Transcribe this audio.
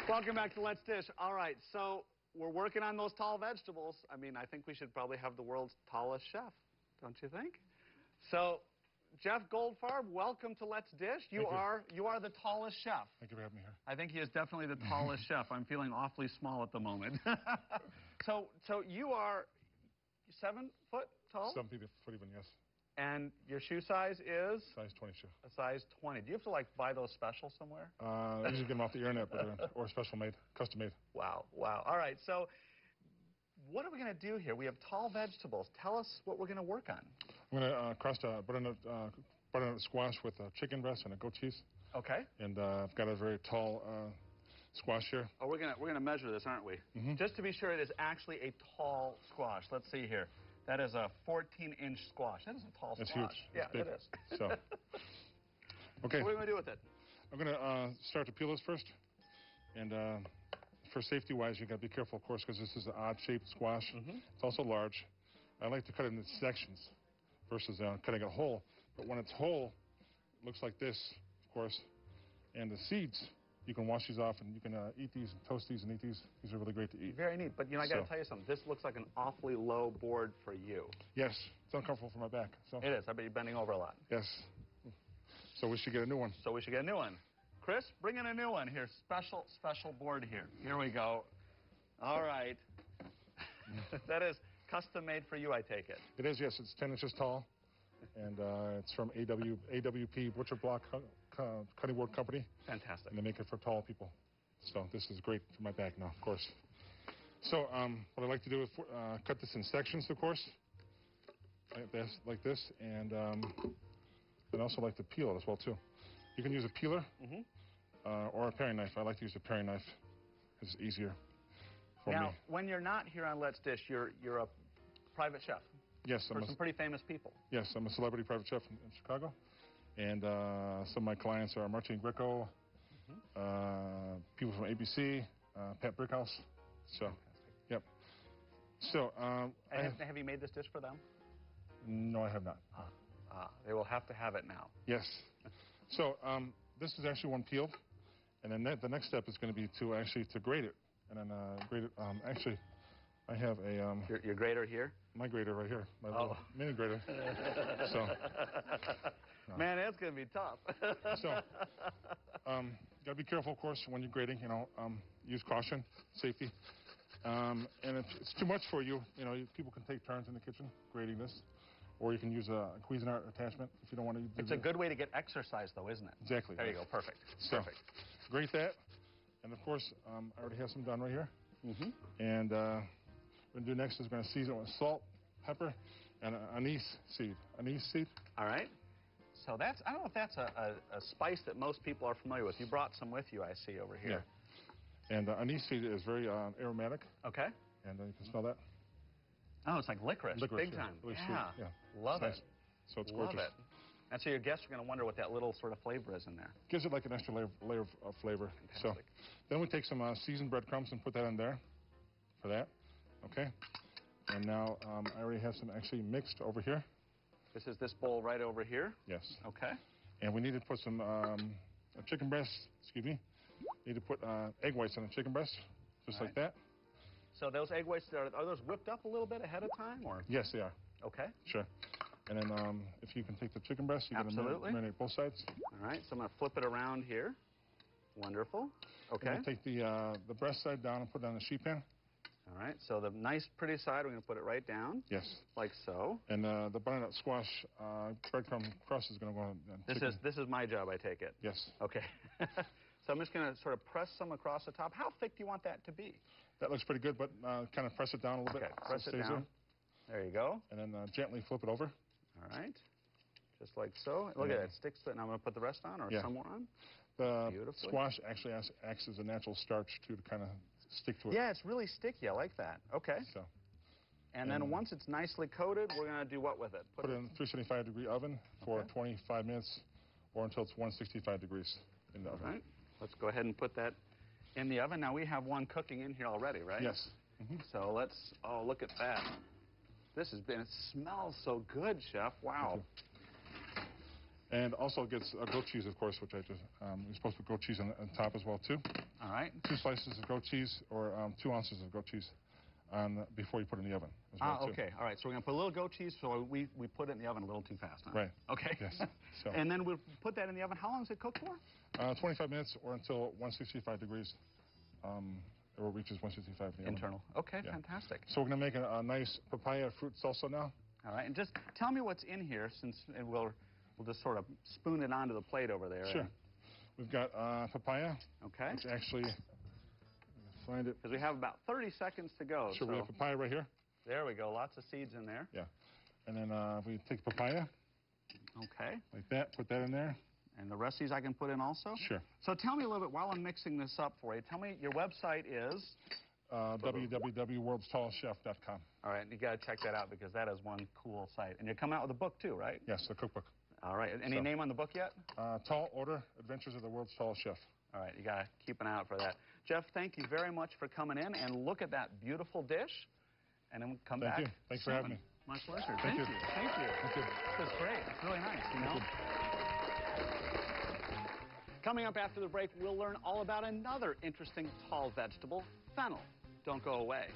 Welcome back to Let's Dish. All right, so we're working on those tall vegetables. I mean, I think we should probably have the world's tallest chef, don't you think? So, Jeff Goldfarb, welcome to Let's Dish. You are the tallest chef. Thank you for having me here. I think he is definitely the tallest chef. I'm feeling awfully small at the moment. So you are 7 foot tall? 7 foot even, yes. And your shoe size is? Size 20 shoe. A size 20. Do you have to, like, buy those special somewhere? I usually get them off the internet, but, or special made, custom made. Wow, wow. All right, so what are we going to do here? We have tall vegetables. Tell us what we're going to work on. I'm going to crust a butternut squash with chicken breast and a goat cheese. Okay. And I've got a very tall squash here. Oh, we're gonna measure this, aren't we? Mm-hmm. Just to be sure, it is actually a tall squash. Let's see here. That is a 14-inch squash. That is a tall squash. It's huge. Yeah, big. it is. So, okay. So what are we going to do with it? I'm going to start to peel this first. And for safety-wise, you got to be careful, of course, because this is an odd-shaped squash. Mm-hmm. It's also large. I like to cut it into sections versus cutting it whole. But when it's whole, it looks like this, of course. And the seeds, you can wash these off, and you can eat these and toast these and eat these. These are really great to eat. Very neat. But, you know, I got to tell you something. This looks like an awfully low board for you. Yes. It's uncomfortable for my back. So. It is. I bet you're bending over a lot. Yes. So we should get a new one. So we should get a new one. Chris, bring in a new one here. Special board here. Here we go. All right. That is custom made for you, I take it. It is, yes. It's 10 inches tall. And it's from AWP Butcher Block Cutting Board Company. Fantastic. And they make it for tall people. So this is great for my back now, of course. So what I like to do is cut this in sections, of course, like this. And I also like to peel it as well, too. You can use a peeler or a paring knife. I like to use a paring knife. It's easier for me. Now, when you're not here on Let's Dish, you're a private chef. Yes, for some pretty famous people. Yes, I'm a celebrity private chef in Chicago. And some of my clients are Martin Gricko, people from ABC, Pat Brickhouse. So, yep. So, have you made this dish for them? No, I have not. They will have to have it now. Yes. So, this is actually one peeled. And then the next step is going to be to grate it. And then grate it. Actually, I have a... Your grater here? My grater right here. My little mini grater. So... No. Man, it's going to be tough. So, got to be careful, of course, when you're grating. You know, use caution, safety. And if it's too much for you, you know, people can take turns in the kitchen grating this, or you can use a Cuisinart attachment if you don't want to. It's a good way to get exercise, though, isn't it? Exactly. There you go. Perfect. So, perfect. Grate that, and of course, I already have some done right here. And what we're going to do next is we're going to season it with salt, pepper, and anise seed. Anise seed. All right. So that's, I don't know if that's a spice that most people are familiar with. You brought some with you, I see, over here. Yeah. And anise seed is very aromatic. Okay. And you can smell that. Oh, it's like licorice. Big time. Really yeah. Sweet. Yeah. Love it. Nice. So it's gorgeous. Love it. And so your guests are going to wonder what that little sort of flavor is in there. Gives it like an extra layer of flavor. Fantastic. So then we take some seasoned breadcrumbs and put that in there for that. Okay. And now I already have some actually mixed over here. This is this bowl right over here? Yes. Okay. And we need to put some chicken breast, excuse me. Need to put egg whites on the chicken breast, just like that. So those egg whites, are those whipped up a little bit ahead of time? Or? Yes, they are. Okay. Sure. And then if you can take the chicken breast, you can marinate both sides. All right, so I'm going to flip it around here. Wonderful. Okay. And we'll take the breast side down and put it on the sheet pan. All right, so the nice, pretty side, we're going to put it right down. Yes. Like so. And the butternut squash breadcrumb crust is going to go on This is my job, I take it? Yes. Okay. So I'm just going to sort of press some across the top. How thick do you want that to be? That looks pretty good, but kind of press it down a little bit. Press it down. There you go. And then gently flip it over. All right. Just like so. Look at it. It sticks to it. Now I'm going to put the rest on or some more on. The squash actually acts as a natural starch, too, to kind of stick to it. Yeah, it's really sticky. I like that. Okay. So. And then once it's nicely coated, we're going to do what with it? Put it in a 375-degree oven for 25 minutes or until it's 165 degrees in the oven. All right. Let's go ahead and put that in the oven. Now, we have one cooking in here already, right? Yes. So let's, look at that. This has been, it smells so good, Chef. Wow. And also it gets goat cheese, of course, which I just, you're supposed to put goat cheese on top as well, too. All right. 2 slices of goat cheese or 2 ounces of goat cheese before you put it in the oven. As well, okay. All right. So we're going to put a little goat cheese, so we put it in the oven a little too fast, huh? Right. Okay. Yes. So. And then we'll put that in the oven. How long does it cook for? 25 minutes or until 165 degrees. Or reaches 165 in the Internal. oven. Okay, Yeah. fantastic. So we're going to make a nice papaya fruit salsa now. All right. And just tell me what's in here, and we'll just sort of spoon it onto the plate over there. Sure. We've got papaya. Okay. Which actually, find it. Because we have about 30 seconds to go. Sure, we have papaya right here. There we go. Lots of seeds in there. Yeah. And then we take papaya. Okay. Like that. Put that in there. And the rest of these I can put in also? Sure. So tell me a little bit, while I'm mixing this up for you, tell me, your website is? www.worldstallestchef.com. All right, you got to check that out because that is one cool site. And you're coming out with a book too, right? Yes, the cookbook. All right. Any name on the book yet? Tall Order, Adventures of the World's Tallest Chef. All right, you got to keep an eye out for that. Jeff, thank you very much for coming in, and look at that beautiful dish. And then we'll come back. Thank you. Thanks for having me. My pleasure. Thank you. Thank you. Thank you. This is great. It's really nice, you know? Coming up after the break, we'll learn all about another interesting tall vegetable, fennel. Don't go away.